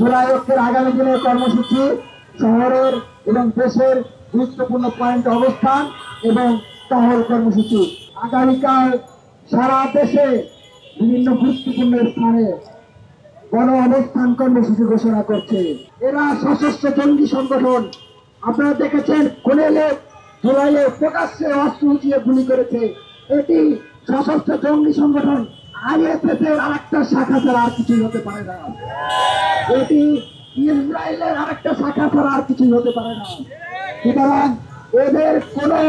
জুলাই ঐক্যের আগামী দিনের কর্মসূচি শহরের এবং দেশের গুরুত্বপূর্ণ পয়েন্ট অবস্থান এবং টহল কর্মসূচি। আগামীকাল সারা দেশে বিভিন্ন গুরুত্বপূর্ণ স্থানে গণ অবস্থান কর্মসূচি ঘোষণা করছে। এরা সশস্ত্র জঙ্গি সংগঠন। আপনারা দেখেছেন কোনেলে জুলাইয়ে প্রকাশ্যে অস্ত্র উঁচিয়ে গুলি করেছে। এটি সশস্ত্র জঙ্গি সংগঠন। আইএসএস এর আরেকটা শাখা ছাড়া আর কিছুই হতে পারে না। এটি ইসরায়েলের আরেকটা শাখা ছাড়া আর কিছুই হতে পারে না। সুতরাং এদের কোনো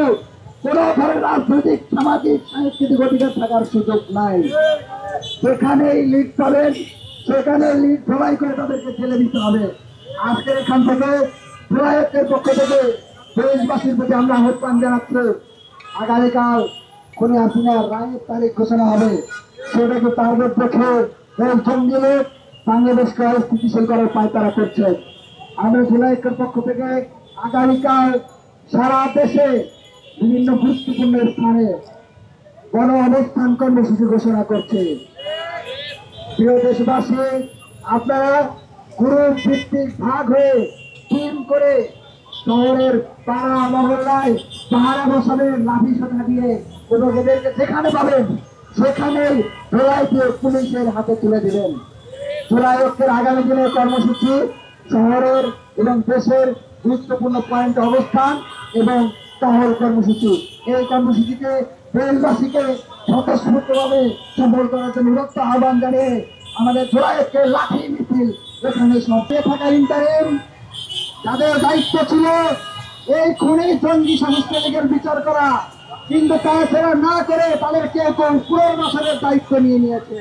ধরনের রাজনৈতিক, সামাজিক, সাংস্কৃতিক অধিকার থাকার সুযোগ নাই। যেখানেই লিড পাবেন সেখানে লিড সবাই করে তাদেরকে ঠেলে দিতে হবে। আজকে এখান থেকে জুলাইয়ের পক্ষ থেকে দেশবাসীর প্রতি আমরা আহ্বান জানাচ্ছি, আগামীকাল খুনি হাসিনার রায়ের তারিখ ঘোষণা হবে। সেটাকে টার্গেট রেখে এই জঙ্গি লোক বাংলাদেশকে অস্থিতিশীল করার পায়তারা করছে। আমরা জুলাইয়ের পক্ষ থেকে আগামীকাল সারা দেশে বিভিন্ন গুরুত্বপূর্ণ স্থানে গণ অবস্থান কর্মসূচি ঘোষণা করছে। প্রিয় দেশবাসী, আপনারা গ্রুপ ভিত্তিক ভাগ হয়ে টিম করে শহরের পাড়া মহল্লায় পাহারা বসাবেন লাঠি সোটা দিয়ে, এবং এদেরকে যেখানে পাবেন সেখানে ধোলাই দিয়ে পুলিশের হাতে তুলে দিবেন। জুলাই ঐক্যের আগামী দিনের কর্মসূচি শহরের এবং দেশের গুরুত্বপূর্ণ পয়েন্ট অবস্থান এবং টহল কর্মসূচি। এই কর্মসূচিতে দেশবাসীকে স্বতঃস্ফূর্তভাবে সফল করার জন্য বিরক্ত আহ্বান জানিয়ে আমাদের জুলাই ঐক্যের লাঠি মিছিল এখানে সঙ্গে থাকা ইন্টারিম যাদের দায়িত্ব ছিল এই খুনি জঙ্গি সংস্থার বিচার করা, কিন্তু তা সেরা না করে তাদের কেউ কেউ পুনর্বাসনের দায়িত্ব নিয়ে নিয়েছে।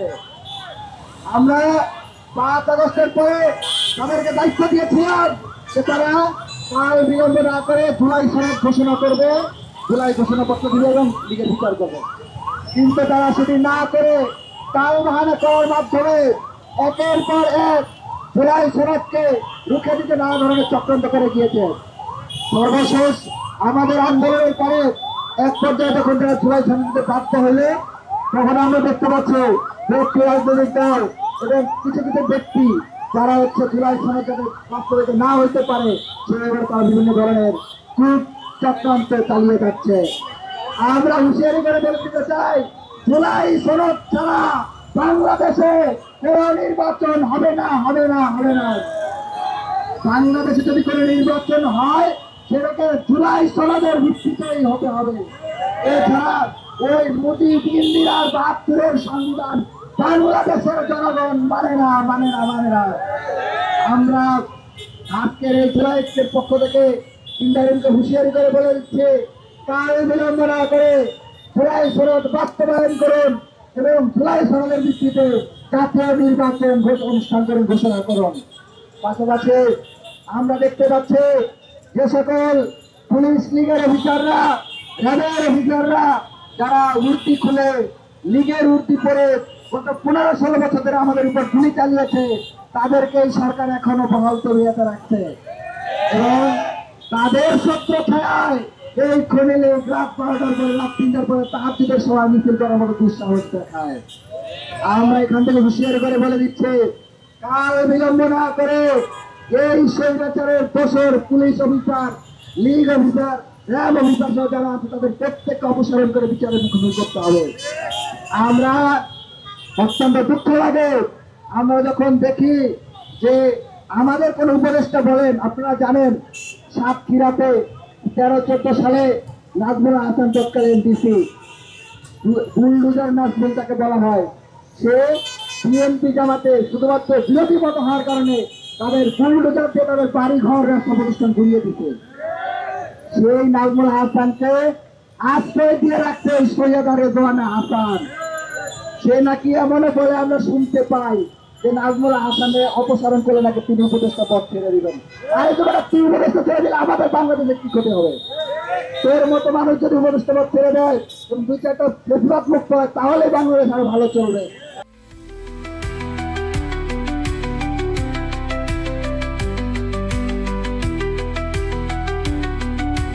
আমরা 5 আগস্টের পরে তাদেরকে দায়িত্ব দিয়েছিলাম যে তারা কাল বিলম্ব না করে জুলাই সনদ ঘোষণা করবে, জুলাই ঘোষণাপত্র দিবে এবং লিগে বিচার করবে। কিন্তু তারা সেটি না করে কাল বাহানা করার মাধ্যমে একের পর এক জুলাই সনদকে রুখে দিতে নানা ধরনের চক্রান্ত করে গিয়েছে। সর্বশেষ আমাদের আন্দোলনের পরে এক পর্যায়ে যখন তারা জুলাই সনদ দিতে বাধ্য হলে তখন আমরা দেখতে পাচ্ছি রাজনৈতিক দল এবং কিছু কিছু ব্যক্তি যারা জুলাই সনদ যাতে বাস্তবায়িত না হইতে পারে সেভাবে তারা বিভিন্ন ধরনের কূট চক্রান্ত চালিয়ে যাচ্ছে। আমরা হুঁশিয়ারি করে বলতে চাই, জুলাই সনদ ছাড়া বাংলাদেশে কোনো নির্বাচন হবে না, হবে না, হবে না। বাংলাদেশে যদি কোনো নির্বাচন হয় সেটাকে জুলাই সনদের ভিত্তিতেই হতে হবে। এছাড়া ওই মোদি দিল্লির 72-এর সংবিধান বাংলাদেশের জনগণ মানে না, মানে না, মানে না। আমরা আজকের এই জুলাইয়ের পক্ষ থেকে ইন্টারিমকে হুঁশিয়ারি করে বলে দিচ্ছে, কাল বিলম্ব না করে জুলাই সনদ বাস্তবায়ন করুন এবং জুলাই সনদের ভিত্তিতে জাতীয় নির্বাচন অনুষ্ঠান করে ঘোষণা করুন। পাশাপাশি আমরা দেখতে পাচ্ছি যে সকল পুলিশ লীগের অফিসাররা, র্যাবের অফিসাররা যারা উর্দি খুলে লীগের উর্দি পরে গত 15-16 বছর ধরে আমাদের উপর গুলি চালিয়েছে, তাদেরকে এই সরকার এখনো বহাল তবিয়তে রাখছে এবং তাদের শত্রু ছায় এই খনিলে রাত 12টার পরে, রাত 3টার পরে তাহাজ্জুদের সভা মিছিল করার মতো দুঃসাহস দেখায়। আমরা এখান থেকে হুঁশিয়ারি করে বলে দিচ্ছি, কাল বিলম্ব না করে এই স্বৈরাচারের দোষর police officer, League officer, RAB officer সহ যারা আছে তাদের প্রত্যেককে অপসারণ করে বিচারের মুখোমুখি করতে হবে। আমরা অত্যন্ত দুঃখ লাগে আমরা যখন দেখি যে আমাদের কোন উপদেষ্টা বলেন, আপনারা জানেন সাতক্ষীরাতে 13-14 সালে নাজমুল হাসান তৎকালীন ডিসি, বুলডোজার নাজমুল তাকে বলা হয়, সে বিএনপি জামাতে শুধুমাত্র বিরোধী মত হওয়ার কারণে তাদের বুলডোজার দিয়ে তাদের বাড়ি ঘর রাস্তা প্রতিষ্ঠান ঘুরিয়ে দিতে, সেই নাজমুল হাসানকে আশ্রয় দিয়ে রাখছে সৈয়দারে দোয়ানা হাসান। সে নাকি এমন বলে আমরা শুনতে পাই যে নাজমুল হাসানের অপসারণ করলে নাকি তিনি উপদেষ্টা পদ ছেড়ে দিবেন। আরে তোমরা তুই উপদেষ্টা ছেড়ে দিলে আমাদের বাংলাদেশে কি ক্ষতি হবে? তোর মতো মানুষ যদি উপদেষ্টা পদ ছেড়ে দেয় এবং 2-4টা ফেসবাক মুক্ত হয় তাহলে বাংলাদেশ আরো ভালো চলবে।